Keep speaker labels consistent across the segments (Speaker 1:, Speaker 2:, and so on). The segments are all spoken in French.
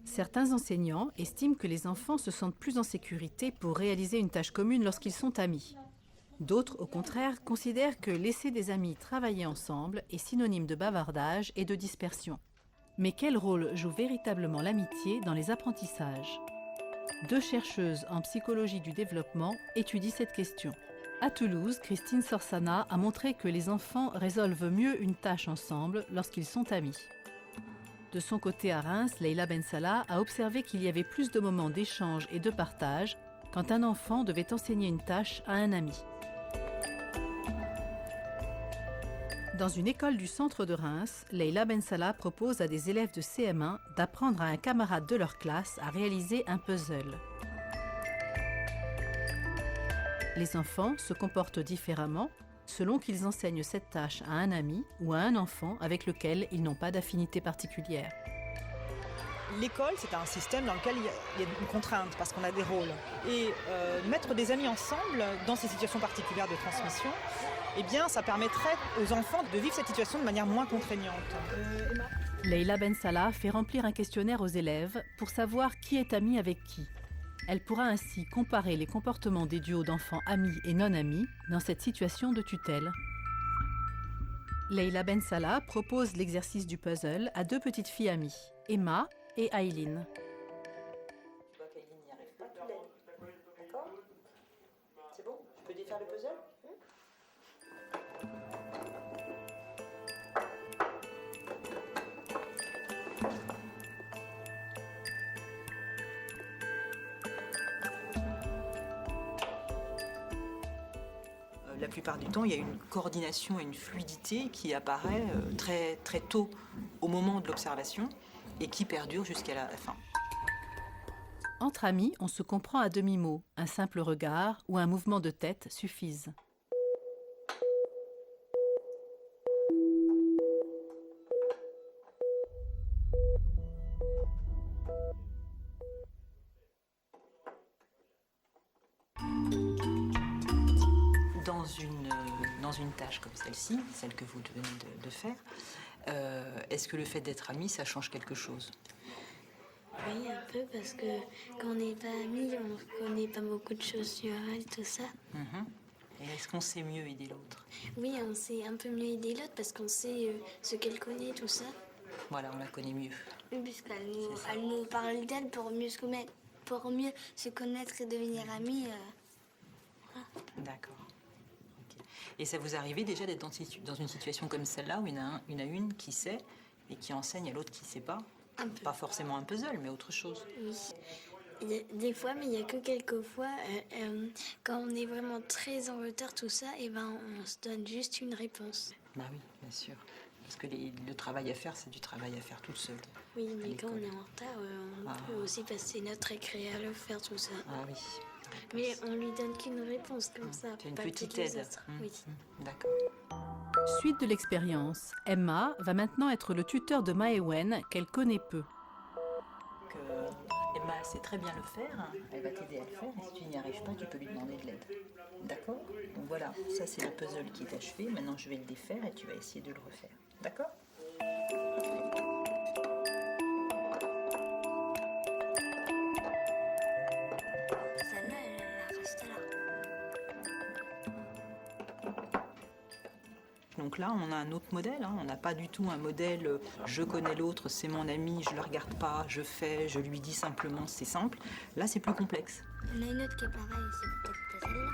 Speaker 1: Certains enseignants estiment que les enfants se sentent plus en sécurité pour réaliser une tâche commune lorsqu'ils sont amis. D'autres, au contraire, considèrent que laisser des amis travailler ensemble est synonyme de bavardage et de dispersion. Mais quel rôle joue véritablement l'amitié dans les apprentissages? Deux chercheuses en psychologie du développement étudient cette question. À Toulouse, Christine Sorsana a montré que les enfants résolvent mieux une tâche ensemble lorsqu'ils sont amis. De son côté à Reims, Leïla Bensalah a observé qu'il y avait plus de moments d'échange et de partage quand un enfant devait enseigner une tâche à un ami. Dans une école du centre de Reims, Leïla Bensalah propose à des élèves de CM1 d'apprendre à un camarade de leur classe à réaliser un puzzle. Les enfants se comportent différemment selon qu'ils enseignent cette tâche à un ami ou à un enfant avec lequel ils n'ont pas d'affinité particulière.
Speaker 2: L'école, c'est un système dans lequel il y a une contrainte parce qu'on a des rôles. Et mettre des amis ensemble dans ces situations particulières de transmission, eh bien, ça permettrait aux enfants de vivre cette situation de manière moins contraignante.
Speaker 1: Leïla Bensalah fait remplir un questionnaire aux élèves pour savoir qui est ami avec qui. Elle pourra ainsi comparer les comportements des duos d'enfants amis et non amis dans cette situation de tutelle. Leïla Bensalah propose l'exercice du puzzle à deux petites filles amies, Emma et Aileen.
Speaker 3: Tu vois qu'Aileen n'y arrive pas, tu l'aides. D'accord? C'est bon? Je peux défaire le puzzle?
Speaker 2: La plupart du temps, il y a une coordination et une fluidité qui apparaît très, très tôt au moment de l'observation et qui perdure jusqu'à la fin.
Speaker 1: Entre amis, on se comprend à demi-mot. Un simple regard ou un mouvement de tête suffisent.
Speaker 2: Dans une tâche comme celle-ci, celle que vous venez de faire, est-ce que le fait d'être ami, ça change quelque chose?
Speaker 4: Oui, un peu, parce que quand on n'est pas amis, on ne connaît pas beaucoup de choses sur elle, tout ça.
Speaker 2: Et est-ce qu'on sait mieux aider l'autre?
Speaker 4: Oui, on sait un peu mieux aider l'autre parce qu'on sait ce qu'elle connaît, tout ça.
Speaker 2: Voilà, on la connaît mieux.
Speaker 4: Oui, puisqu'elle nous parle d'elle pour mieux se connaître et devenir amis.
Speaker 2: D'accord. Ok. Et ça vous arrivait déjà d'être dans une situation comme celle-là où il y en a une qui sait et qui enseigne à l'autre qui ne sait pas?
Speaker 4: Un peu.
Speaker 2: Pas forcément un puzzle, mais autre chose.
Speaker 4: Oui. Il y a des fois, mais il n'y a que quelques fois, quand on est vraiment très en retard, tout ça, et ben on se donne juste une réponse.
Speaker 2: Bah oui, bien sûr. Parce que le travail à faire, c'est du travail à faire toute seule.
Speaker 4: Oui, mais
Speaker 2: à
Speaker 4: quand on
Speaker 2: l'école.
Speaker 4: est en retard, on peut aussi passer notre récré à le faire, tout ça.
Speaker 2: Ah oui.
Speaker 4: Mais on lui donne qu'une réponse comme ça,
Speaker 2: C'est une
Speaker 4: pas
Speaker 2: petite
Speaker 4: toutes les
Speaker 2: aide.
Speaker 4: autres. Oui.
Speaker 2: D'accord.
Speaker 1: Suite de l'expérience, Emma va maintenant être le tuteur de Maëwen qu'elle connaît peu.
Speaker 2: Emma sait très bien le faire, elle va t'aider à le faire, et si tu n'y arrives pas, tu peux lui demander de l'aide. D'accord? Donc voilà, ça c'est le puzzle qui est achevé, maintenant je vais le défaire et tu vas essayer de le refaire. D'accord?
Speaker 4: Celle-là, elle reste là.
Speaker 2: Donc là, on a un autre modèle, hein. On n'a pas du tout un modèle je connais l'autre, c'est mon ami, je ne le regarde pas, je fais, je lui dis simplement, c'est simple. Là, c'est plus complexe.
Speaker 4: Il y en a une autre qui est pareille, c'est peut-être pas celle-là.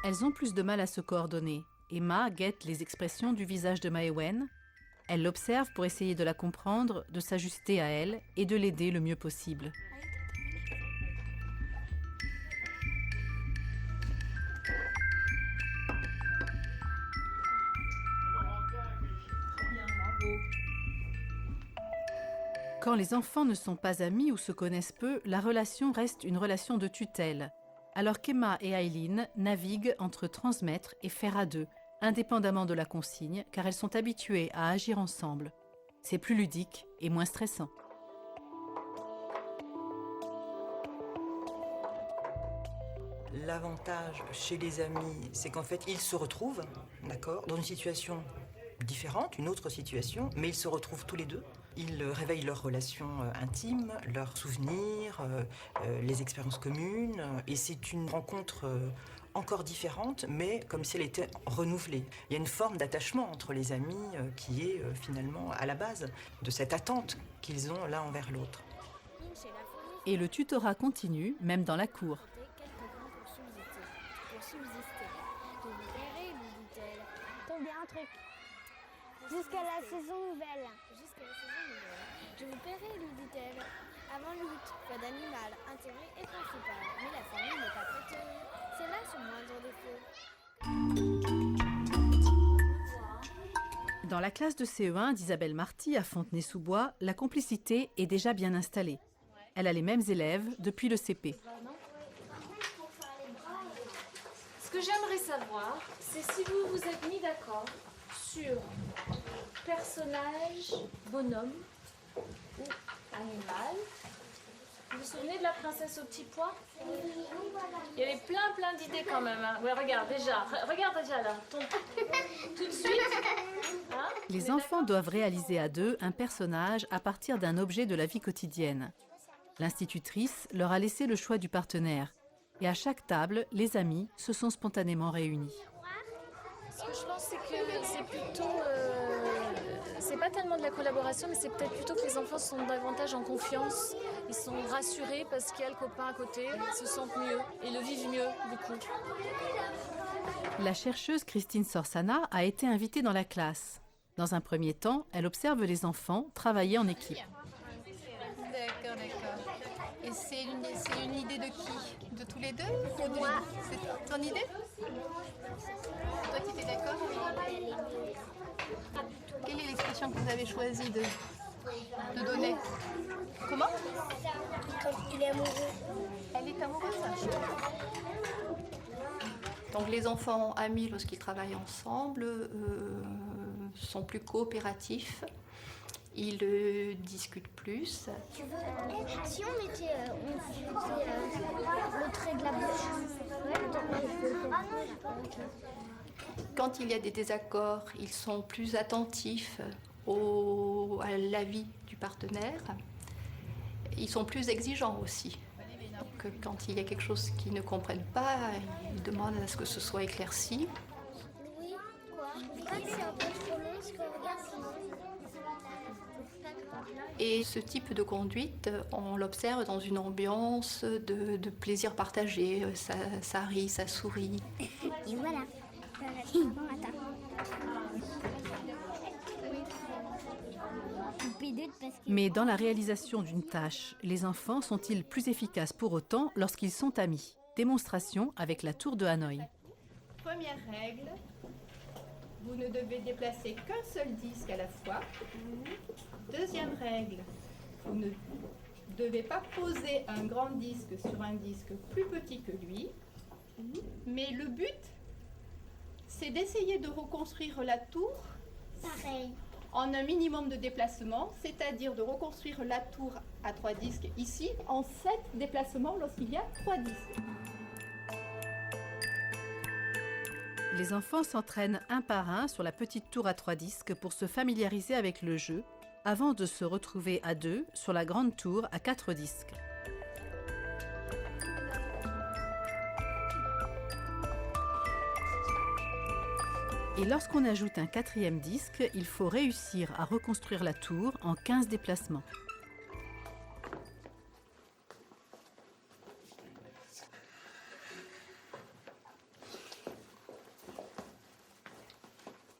Speaker 1: Elles ont plus de mal à se coordonner. Emma guette les expressions du visage de Maëwen. Elle l'observe pour essayer de la comprendre, de s'ajuster à elle et de l'aider le mieux possible. Quand les enfants ne sont pas amis ou se connaissent peu, la relation reste une relation de tutelle. Alors qu'Emma et Aileen naviguent entre transmettre et faire à deux, indépendamment de la consigne, car elles sont habituées à agir ensemble. C'est plus ludique et moins stressant.
Speaker 2: L'avantage chez les amis, c'est qu'en fait, ils se retrouvent, d'accord, dans une situation différente, une autre situation, mais ils se retrouvent tous les deux.
Speaker 5: Ils réveillent leurs relations intimes, leurs souvenirs, les expériences communes. Et c'est une rencontre encore différente, mais comme si elle était renouvelée. Il y a une forme d'attachement entre les amis qui est finalement à la base de cette attente qu'ils ont l'un envers l'autre.
Speaker 1: Et le tutorat continue, même dans la cour.
Speaker 6: Tomber un truc. Jusqu'à la saison nouvelle.
Speaker 7: Je vous paierai, lui dit-elle. Avant l'août, pas d'animal, intérêt est principal. Mais la famille n'est pas prêteuse. C'est là son moindre défaut.
Speaker 1: Dans la classe de CE1 d'Isabelle Marty à Fontenay-sous-Bois, la complicité est déjà bien installée. Elle a les mêmes élèves depuis le CP.
Speaker 8: Ce que j'aimerais savoir, c'est si vous vous êtes mis d'accord sur personnage, bonhomme ou animal. Vous vous souvenez de la princesse au petit pois? Il y avait plein d'idées quand même. Hein. Ouais, regarde déjà là. Tout de suite. Hein,
Speaker 1: Les enfants doivent réaliser à deux un personnage à partir d'un objet de la vie quotidienne. L'institutrice leur a laissé le choix du partenaire. Et à chaque table, les amis se sont spontanément réunis.
Speaker 8: Ce que je pense, c'est que c'est plutôt... c'est pas tellement de la collaboration, mais c'est peut-être plutôt que les enfants sont davantage en confiance. Ils sont rassurés parce qu'il y a le copain à côté, ils se sentent mieux et le vivent mieux, du coup.
Speaker 1: La chercheuse Christine Sorsana a été invitée dans la classe. Dans un premier temps, elle observe les enfants travailler en équipe.
Speaker 9: D'accord. Et c'est une idée de qui? De tous les deux?
Speaker 6: C'est moi.
Speaker 9: C'est ton idée? Toi, tu étais d'accord? Quelle est l'expression que vous avez choisi de donner? Comment?
Speaker 6: Quand il est amoureux.
Speaker 9: Elle est amoureuse?
Speaker 10: Donc les enfants amis, lorsqu'ils travaillent ensemble, sont plus coopératifs. Ils discutent plus.
Speaker 6: Tu veux... Si on mettait le trait de la bouche.
Speaker 10: Quand il y a des désaccords, ils sont plus attentifs à l'avis du partenaire. Ils sont plus exigeants aussi. Donc, quand il y a quelque chose qu'ils ne comprennent pas, ils demandent à ce que ce soit éclairci.
Speaker 6: Oui, quoi? C'est un peu trop long ce qu'on regarde.
Speaker 10: Et ce type de conduite, on l'observe dans une ambiance de plaisir partagé. Ça rit, ça sourit.
Speaker 6: Et voilà.
Speaker 1: Mais dans la réalisation d'une tâche, les enfants sont-ils plus efficaces pour autant lorsqu'ils sont amis? Démonstration avec la tour de Hanoï.
Speaker 9: Première règle, vous ne devez déplacer qu'un seul disque à la fois. Deuxième règle, vous ne devez pas poser un grand disque sur un disque plus petit que lui. Mais le but, c'est d'essayer de reconstruire la tour en un minimum de déplacement, c'est-à-dire de reconstruire la tour à 3 disques ici en 7 déplacements lorsqu'il y a 3 disques.
Speaker 1: Les enfants s'entraînent un par un sur la petite tour à 3 disques pour se familiariser avec le jeu, avant de se retrouver à deux sur la grande tour à 4 disques. Et lorsqu'on ajoute un 4e disque, il faut réussir à reconstruire la tour en 15 déplacements.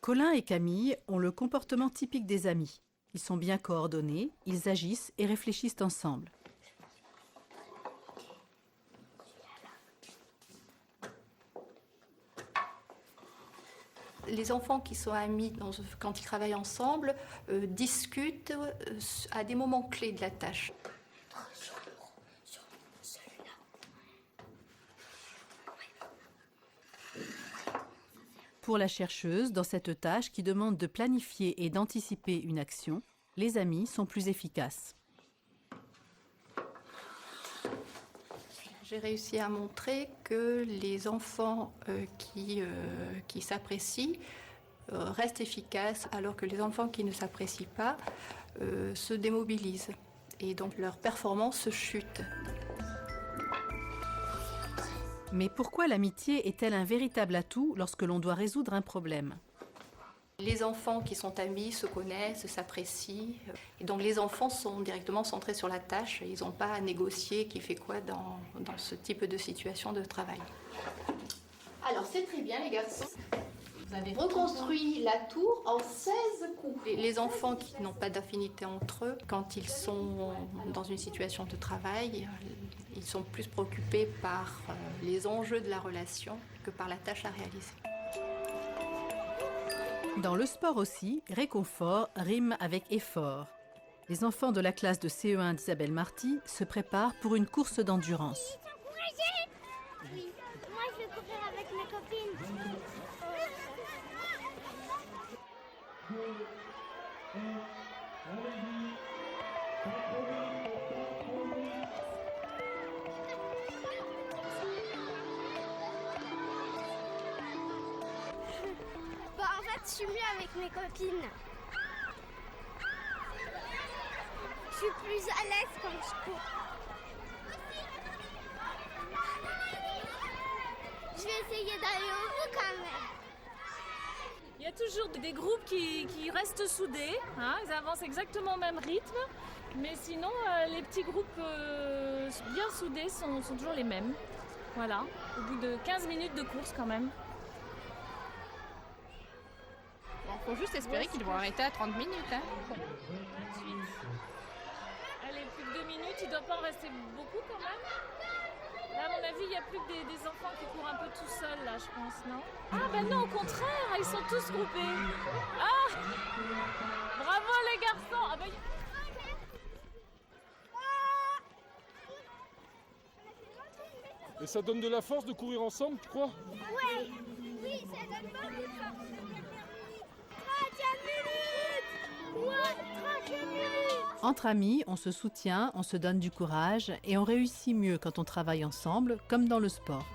Speaker 1: Colin et Camille ont le comportement typique des amis. Ils sont bien coordonnés, ils agissent et réfléchissent ensemble.
Speaker 10: Les enfants qui sont amis quand ils travaillent ensemble discutent à des moments clés de la tâche.
Speaker 1: Pour la chercheuse, dans cette tâche qui demande de planifier et d'anticiper une action, les amis sont plus efficaces.
Speaker 10: J'ai réussi à montrer que les enfants qui s'apprécient restent efficaces, alors que les enfants qui ne s'apprécient pas se démobilisent et donc leur performance chute.
Speaker 1: Mais pourquoi l'amitié est-elle un véritable atout lorsque l'on doit résoudre un problème ?
Speaker 10: Les enfants qui sont amis se connaissent, s'apprécient. Et donc les enfants sont directement centrés sur la tâche. Ils n'ont pas à négocier qui fait quoi dans ce type de situation de travail. Alors c'est très bien les garçons. Vous avez reconstruit la tour en 16 coups. Les enfants qui n'ont pas d'affinité entre eux, quand ils sont dans une situation de travail, ils sont plus préoccupés par les enjeux de la relation que par la tâche à réaliser.
Speaker 1: Dans le sport aussi, réconfort rime avec effort. Les enfants de la classe de CE1 d'Isabelle Marty se préparent pour une course d'endurance.
Speaker 6: Oui, moi je vais courir avec mes copines.
Speaker 7: Bah en fait, je suis mieux avec mes copines. Je suis plus à l'aise quand je cours. Je vais essayer d'aller au bout quand même.
Speaker 8: Il y a toujours des groupes qui restent soudés, hein, ils avancent exactement au même rythme, mais sinon les petits groupes bien soudés sont toujours les mêmes. Voilà, au bout de 15 minutes de course quand même.
Speaker 11: Il faut juste espérer qu'ils vont arrêter à 30 minutes. Hein.
Speaker 8: Allez, plus de 2 minutes, il ne doit pas en rester beaucoup quand même. Là, à mon avis, il n'y a plus que des enfants qui courent un peu tout seuls, là, je pense, non? Ah, ben non, au contraire, ils sont tous groupés. Ah! Bravo, les garçons! Ah, ben...
Speaker 12: Et ça donne de la force de courir ensemble, tu crois?
Speaker 7: Ouais, oui, ça donne beaucoup de force. 30 minutes! Ouais, 30 minutes!
Speaker 1: Entre amis, on se soutient, on se donne du courage et on réussit mieux quand on travaille ensemble, comme dans le sport.